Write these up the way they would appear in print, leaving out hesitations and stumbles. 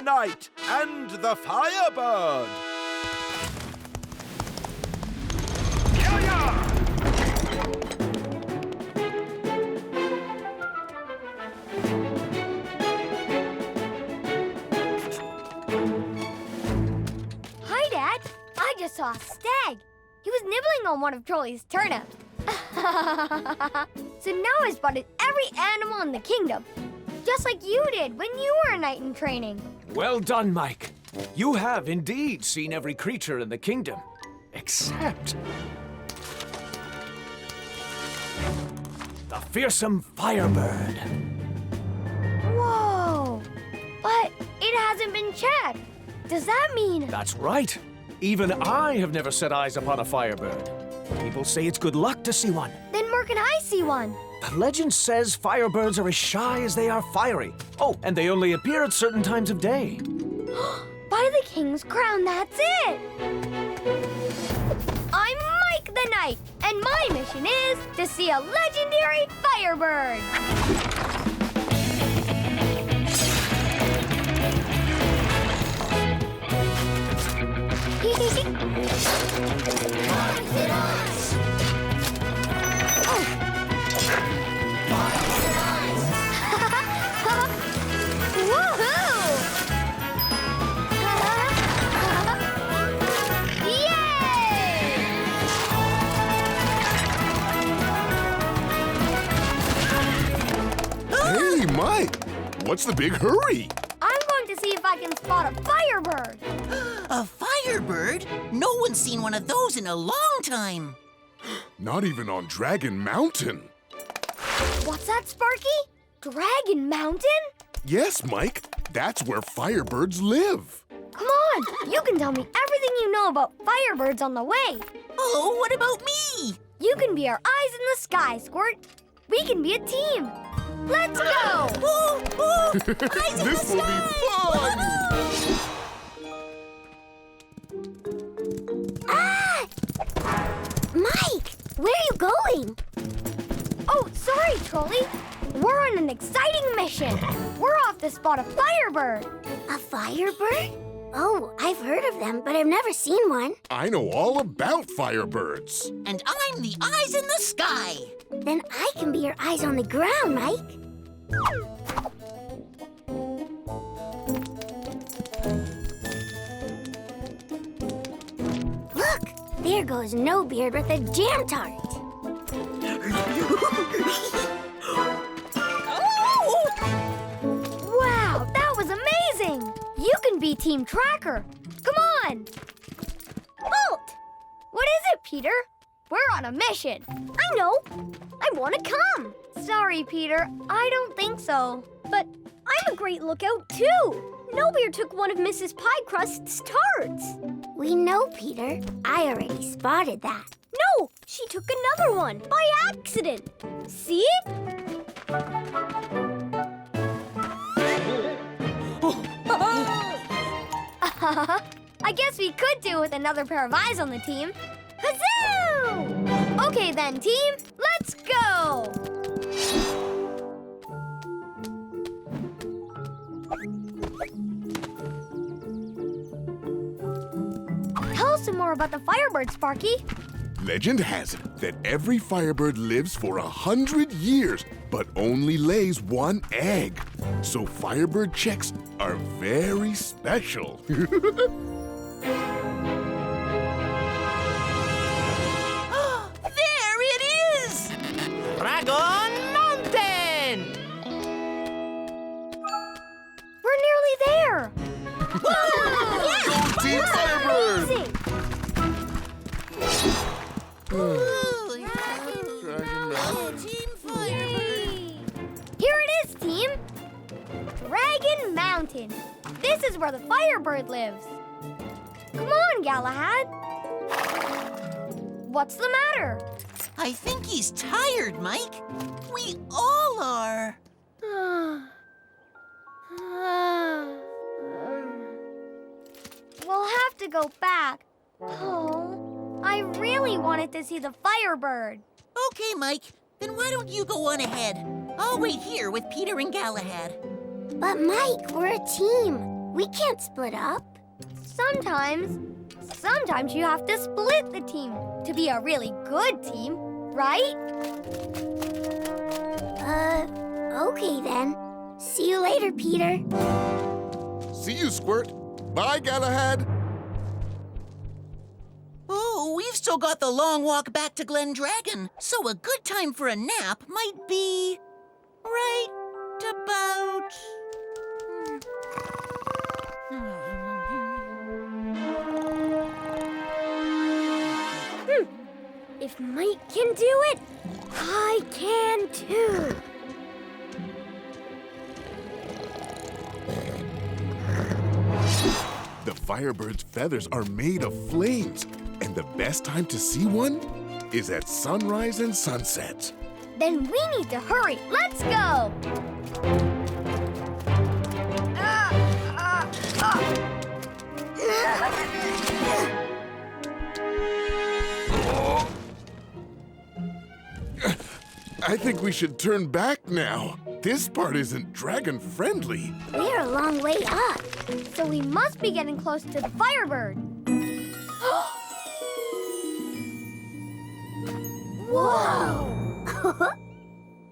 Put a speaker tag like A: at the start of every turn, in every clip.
A: Knight and the Firebird.
B: Hi, Dad. I just saw a stag. He was nibbling on one of Trolley's turnips. So now I spotted every animal in the kingdom, just like you did when you were a knight in training.
C: Well done, Mike. You have indeed seen every creature in the kingdom, except the fearsome Firebird.
B: Whoa! But it hasn't been checked. Does that mean...
C: That's right. Even I have never set eyes upon a Firebird. People say it's good luck to see one.
B: Then where can I see one?
C: The legend says Firebirds are as shy as they are fiery. Oh, and they only appear at certain times of day.
B: By the king's crown, that's it! I'm Mike the Knight, and my mission is to see a legendary Firebird!
D: Hey, Mike! What's the big hurry?
B: I'm going to see if I can spot a Firebird.
E: A Firebird? No one's seen one of those in a long time.
D: Not even on Dragon Mountain.
B: What's that, Sparky? Dragon Mountain?
D: Yes, Mike. That's where Firebirds live.
B: Come on, you can tell me everything you know about Firebirds on the way.
E: Oh, what about me?
B: You can be our eyes in the sky, Squirt. We can be a team. Let's go!
E: Ooh, ooh, eyes in the
D: This will
E: sky!
D: be fun!
B: Ah! Mike, where are you going? Oh, sorry, Trolley. We're on an exciting mission. We're off to spot a Firebird.
F: A Firebird? Oh, I've heard of them, but I've never seen one.
D: I know all about Firebirds.
E: And I'm the eyes in the sky.
F: Then I can be your eyes on the ground, Mike. Look, there goes No Beard with a jam tart.
B: Wow, that was amazing! You can be Team Tracker. Come on! Halt! What is it, Peter? We're on a mission. I know. I want to come. Sorry, Peter. I don't think so. But I'm a great lookout, too. Nobeard took one of Mrs. Piecrust's tarts.
F: We know, Peter. I already spotted that.
B: No, she took another one by accident. See? I guess we could do with another pair of eyes on the team. Huzzoo! Okay then, team, let's go! Tell us some more about the Firebird, Sparky.
D: Legend has it that every Firebird lives for 100 years, but only lays one egg. So Firebird chicks are very special.
E: There it is!
G: Dragon Mountain!
B: We're nearly there.
D: Go Team Firebird!
B: Amazing.
E: Team Firebird.
B: Here it is, team. Dragon Mountain. This is where the Firebird lives. Come on, Galahad. What's the matter?
E: I think he's tired, Mike. We all are.
B: We'll have to go back. Oh, I really wanted to see the Firebird.
E: Okay, Mike. Then why don't you go on ahead? I'll wait here with Peter and Galahad.
F: But Mike, we're a team. We can't split up.
B: Sometimes you have to split the team to be a really good team, right?
F: Okay then. See you later, Peter.
D: See you, Squirt. Bye, Galahad.
E: Oh, we've still got the long walk back to Glen Dragon, so a good time for a nap might be right about...
B: If Mike can do it, I can too.
D: The Firebird's feathers are made of flames, and the best time to see one is at sunrise and sunset.
B: Then we need to hurry. Let's go.
D: I think we should turn back now. This part isn't dragon-friendly.
F: We're a long way up.
B: So we must be getting close to the Firebird.
F: Whoa!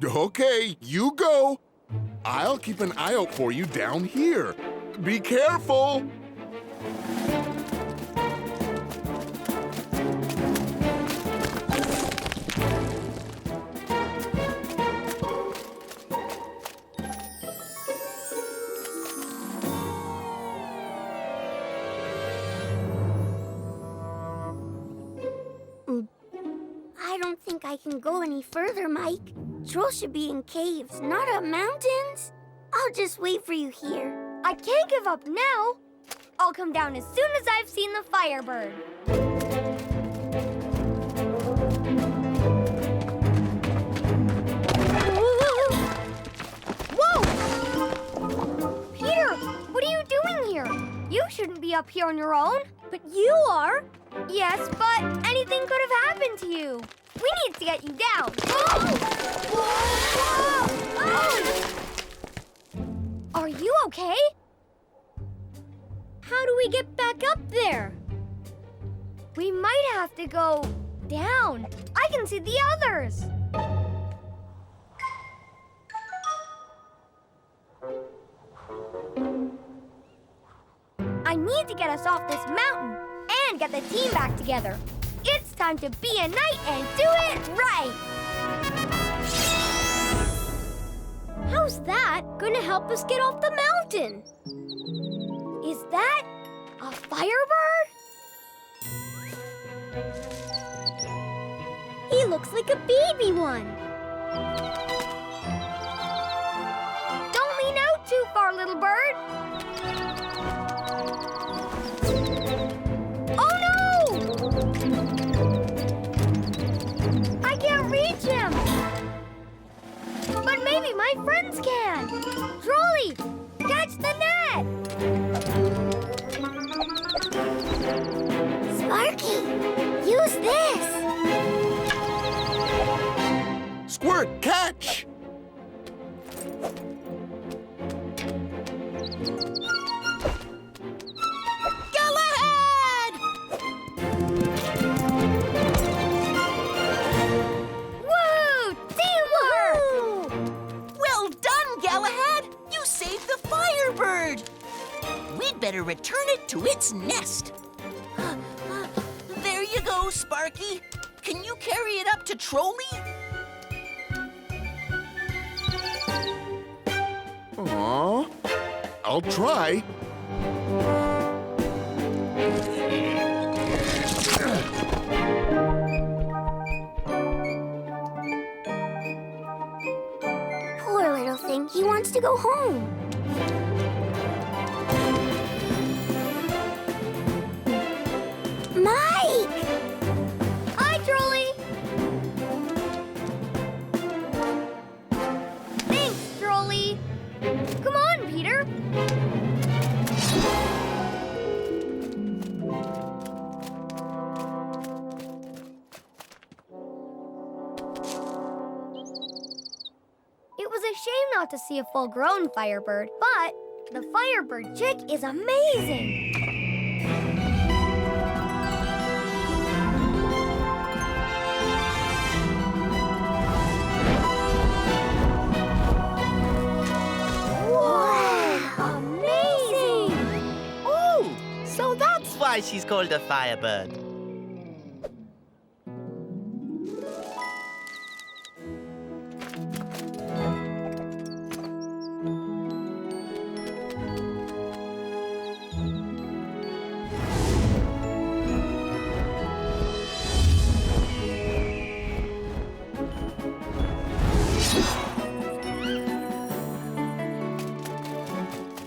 D: Okay, you go. I'll keep an eye out for you down here. Be careful.
F: I don't think I can go any further, Mike. Trolls should be in caves, not up mountains. I'll just wait for you here.
B: I can't give up now. I'll come down as soon as I've seen the Firebird. Whoa! Peter, what are you doing here? You shouldn't be up here on your own. But you are. Yes, but anything could have happened to you. We need to get you down. Are you okay? How do we get back up there? We might have to go down. I can see the others. I need to get us off this mountain and get the team back together. It's time to be a knight and do it right! How's that gonna help us get off the mountain? Is that a Firebird? He looks like a baby one. Don't lean out too far, little bird. Oh no! I can't reach him. But maybe my friends can. Trolley, catch the net.
F: Sparky, use this.
D: Squirt, catch!
E: Galahad!
B: Woo! Teamwork!
E: Well done, Galahad! You saved the Firebird! We'd better return it to its nest. There you go, Sparky. Can you carry it up to Trolley?
D: Aw, I'll try.
F: Poor little thing, he wants to go home. Mike!
B: Hi, Trolley. Thanks, Trolley. Come on, Peter. It was a shame not to see a full-grown Firebird, but The Firebird chick is amazing! Wow! Amazing!
G: Oh, so that's why she's called a Firebird.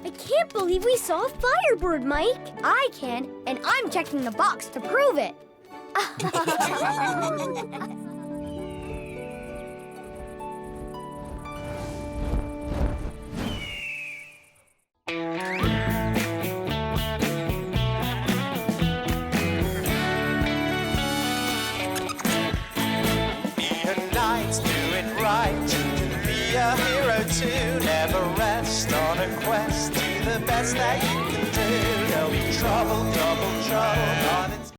B: I can't believe we saw a Firebird, Mike! I can, and I'm checking the box to prove it.
H: Be a knight, do it right. Be a hero too. Never rest on a quest. Do the best that you can do. There'll be trouble, double